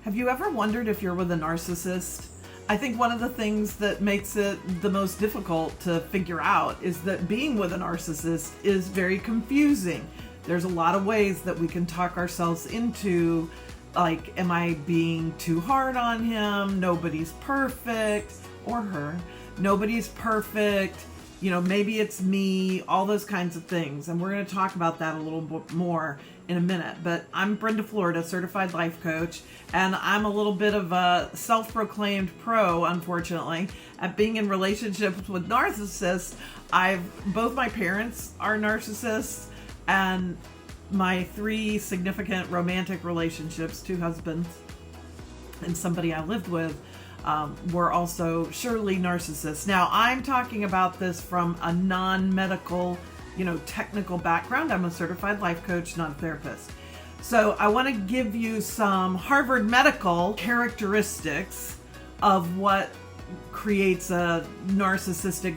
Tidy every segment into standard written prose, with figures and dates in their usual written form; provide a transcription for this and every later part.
Have you ever wondered if you're with a narcissist? I think one of the things that makes it the most difficult to figure out is that being with a narcissist is very confusing. There's a lot of ways that we can talk ourselves into, like, am I being too hard on him? Nobody's perfect, or her. Nobody's perfect. You know, maybe it's me, all those kinds of things. And we're going to talk about that a little bit more in a minute. But I'm Brenda Florida, certified life coach, and I'm a little bit of a self-proclaimed pro, unfortunately, at being in relationships with narcissists. Both my parents are narcissists, and my 3 significant romantic relationships, 2 husbands and somebody I lived with, were also surely narcissists. Now, I'm talking about this from a non-medical, technical background. I'm a certified life coach, not a therapist. So I want to give you some Harvard medical characteristics of what creates a narcissistic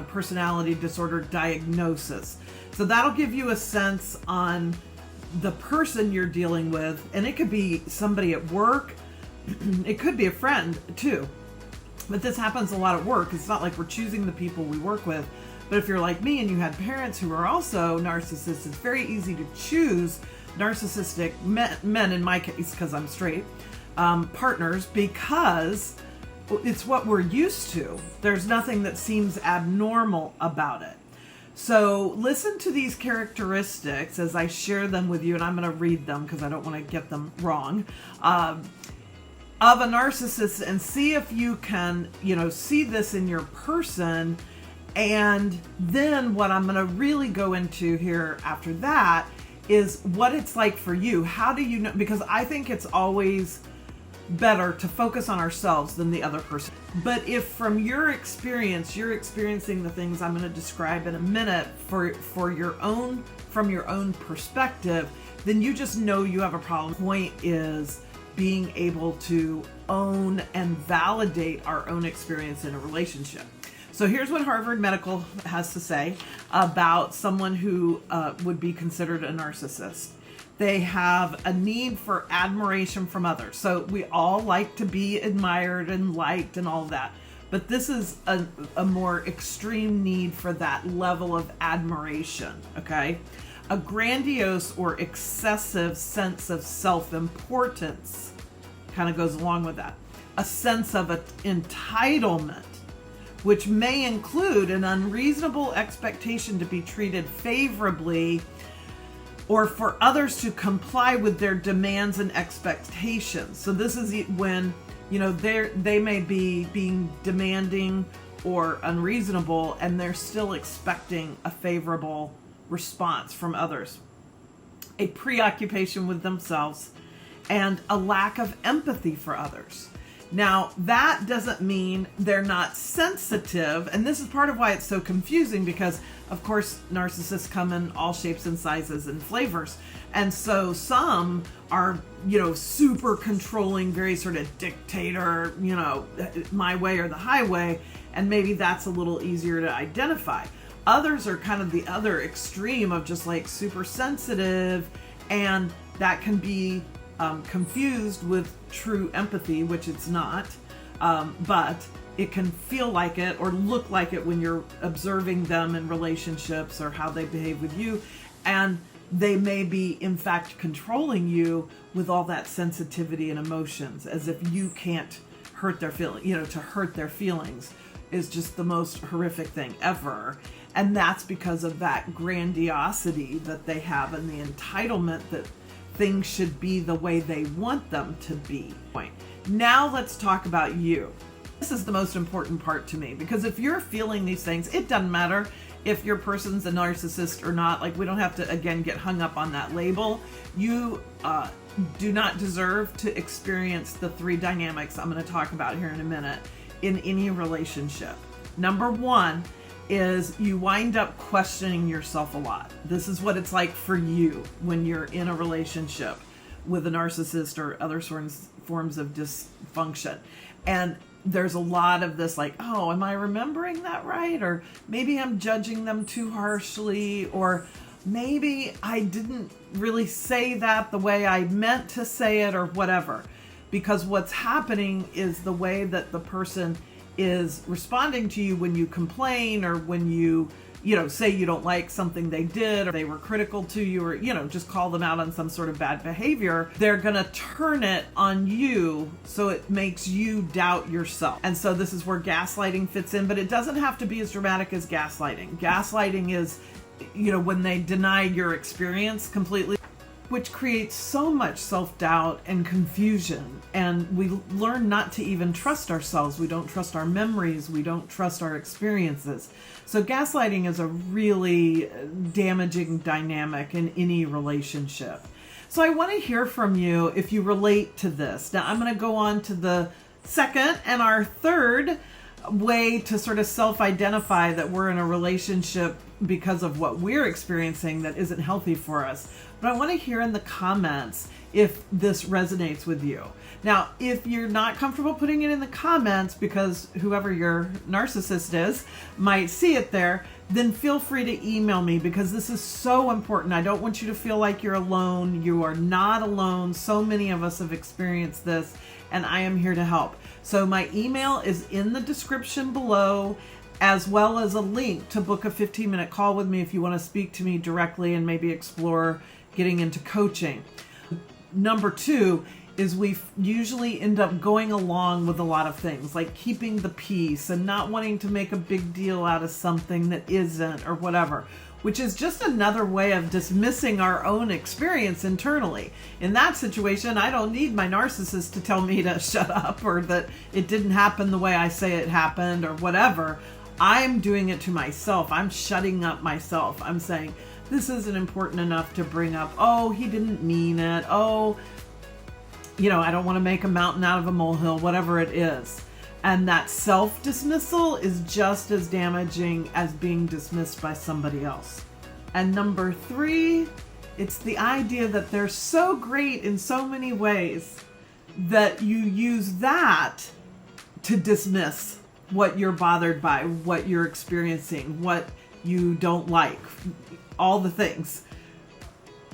personality disorder diagnosis. So that'll give you a sense on the person you're dealing with, and it could be somebody at work. It could be a friend too, but this happens a lot at work. It's not like we're choosing the people we work with, but if you're like me and you had parents who are also narcissists, it's very easy to choose narcissistic men in my case, because I'm straight, partners, because it's what we're used to. There's nothing that seems abnormal about it. So listen to these characteristics as I share them with you, and I'm going to read them because I don't want to get them wrong. Of a narcissist, and see if you can, see this in your person. And then what I'm going to really go into here after that is what it's like for you. How do you know? Because I think it's always better to focus on ourselves than the other person. But if from your experience, you're experiencing the things I'm going to describe in a minute from your own perspective, then you just know you have a problem. The point is being able to own and validate our own experience in a relationship. So here's what Harvard Medical has to say about someone who would be considered a narcissist. They have a need for admiration from others. So we all like to be admired and liked and all of that. But this is a more extreme need for that level of admiration, okay? A grandiose or excessive sense of self-importance kind of goes along with that. A sense of entitlement, which may include an unreasonable expectation to be treated favorably or for others to comply with their demands and expectations. So this is when, they may be being demanding or unreasonable, and they're still expecting a favorable response from others. A preoccupation with themselves and a lack of empathy for others. Now, that doesn't mean they're not sensitive, and this is part of why it's so confusing, because of course narcissists come in all shapes and sizes and flavors, and so some are super controlling, very sort of dictator, my way or the highway, and maybe that's a little easier to identify. Others are kind of the other extreme of just like super sensitive, and that can be confused with true empathy, which it's not, but it can feel like it or look like it when you're observing them in relationships or how they behave with you, and they may be in fact controlling you with all that sensitivity and emotions, as if you can't hurt their feelings. To hurt their feelings is just the most horrific thing ever, and that's because of that grandiosity that they have and the entitlement that things should be the way they want them to be. Now let's talk about you. This is the most important part to me, because if you're feeling these things, it doesn't matter if your person's a narcissist or not. Like, we don't have to, again, get hung up on that label. You do not deserve to experience the 3 dynamics I'm going to talk about here in a minute in any relationship. Number 1 is you wind up questioning yourself a lot. This is what it's like for you when you're in a relationship with a narcissist or other forms of dysfunction. And there's a lot of this like, oh, am I remembering that right? Or maybe I'm judging them too harshly, or maybe I didn't really say that the way I meant to say it, or whatever. because what's happening is the way that the person is responding to you when you complain, or when you say you don't like something they did, or they were critical to you, or, just call them out on some sort of bad behavior. They're going to turn it on you, so it makes you doubt yourself. And so this is where gaslighting fits in, but it doesn't have to be as dramatic as gaslighting. Gaslighting is, when they deny your experience completely, which creates so much self-doubt and confusion. And we learn not to even trust ourselves. We don't trust our memories. We don't trust our experiences. So gaslighting is a really damaging dynamic in any relationship. So I want to hear from you if you relate to this. Now I'm going to go on to the second and our third way to sort of self-identify that we're in a relationship because of what we're experiencing that isn't healthy for us. But I want to hear in the comments if this resonates with you. Now, if you're not comfortable putting it in the comments because whoever your narcissist is might see it there, then feel free to email me, because this is so important. I don't want you to feel like you're alone. You are not alone. So many of us have experienced this, and I am here to help. So my email is in the description below, as well as a link to book a 15-minute call with me if you want to speak to me directly and maybe explore getting into coaching. Number 2 is we usually end up going along with a lot of things, like keeping the peace and not wanting to make a big deal out of something that isn't, or whatever, which is just another way of dismissing our own experience internally. In that situation, I don't need my narcissist to tell me to shut up, or that it didn't happen the way I say it happened, or whatever. I'm doing it to myself. I'm shutting up myself. I'm saying, this isn't important enough to bring up. Oh, he didn't mean it. Oh, I don't want to make a mountain out of a molehill, whatever it is. And that self-dismissal is just as damaging as being dismissed by somebody else. And number 3, it's the idea that they're so great in so many ways that you use that to dismiss what you're bothered by, what you're experiencing, what you don't like, all the things.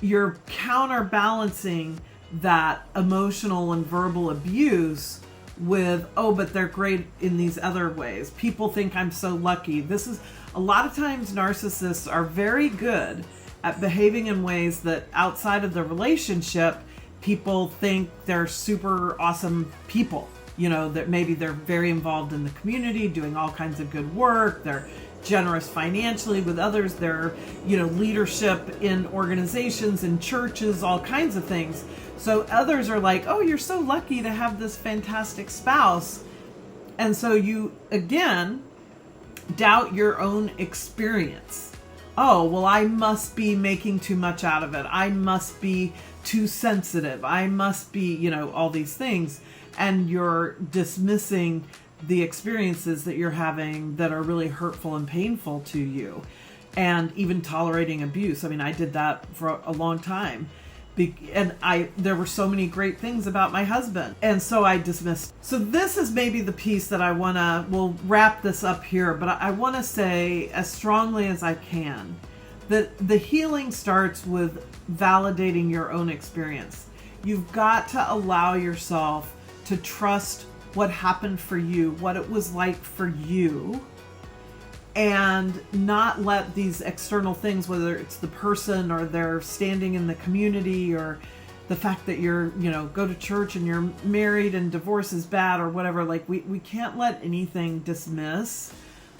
You're counterbalancing that emotional and verbal abuse with, oh, but they're great in these other ways. People think I'm so lucky. This is, a lot of times narcissists are very good at behaving in ways that outside of the relationship, people think they're super awesome people. That maybe they're very involved in the community, doing all kinds of good work. They're generous financially with others. They're, leadership in organizations and churches, all kinds of things. So others are like, oh, you're so lucky to have this fantastic spouse. And so you, again, doubt your own experience. Oh, well, I must be making too much out of it. I must be too sensitive. I must be, all these things. And you're dismissing the experiences that you're having that are really hurtful and painful to you, and even tolerating abuse. I mean, I did that for a long time, and there were so many great things about my husband, and so I dismissed. So this is maybe the piece that we'll wrap this up here, but I want to say as strongly as I can that the healing starts with validating your own experience. You've got to allow yourself to trust what happened for you, what it was like for you, and not let these external things, whether it's the person or their standing in the community, or the fact that you're, go to church and you're married and divorce is bad, or whatever, like we can't let anything dismiss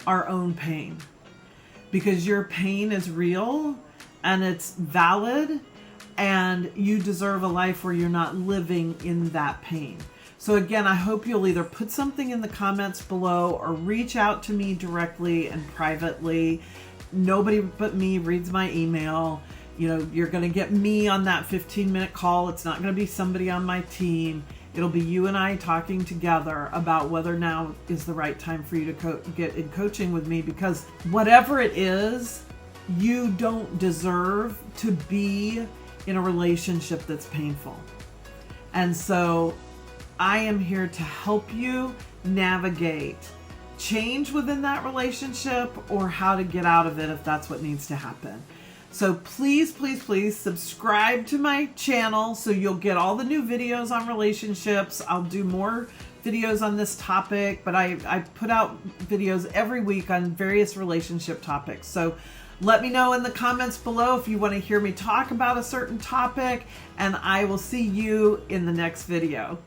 our own pain, because your pain is real and it's valid, and you deserve a life where you're not living in that pain. So again, I hope you'll either put something in the comments below or reach out to me directly and privately. Nobody but me reads my email. You're going to get me on that 15-minute call. It's not going to be somebody on my team. It'll be you and I talking together about whether now is the right time for you to get in coaching with me, because whatever it is, you don't deserve to be in a relationship that's painful. And so I am here to help you navigate change within that relationship, or how to get out of it if that's what needs to happen. So please, please, please subscribe to my channel so you'll get all the new videos on relationships. I'll do more videos on this topic, but I put out videos every week on various relationship topics. So let me know in the comments below if you want to hear me talk about a certain topic, and I will see you in the next video.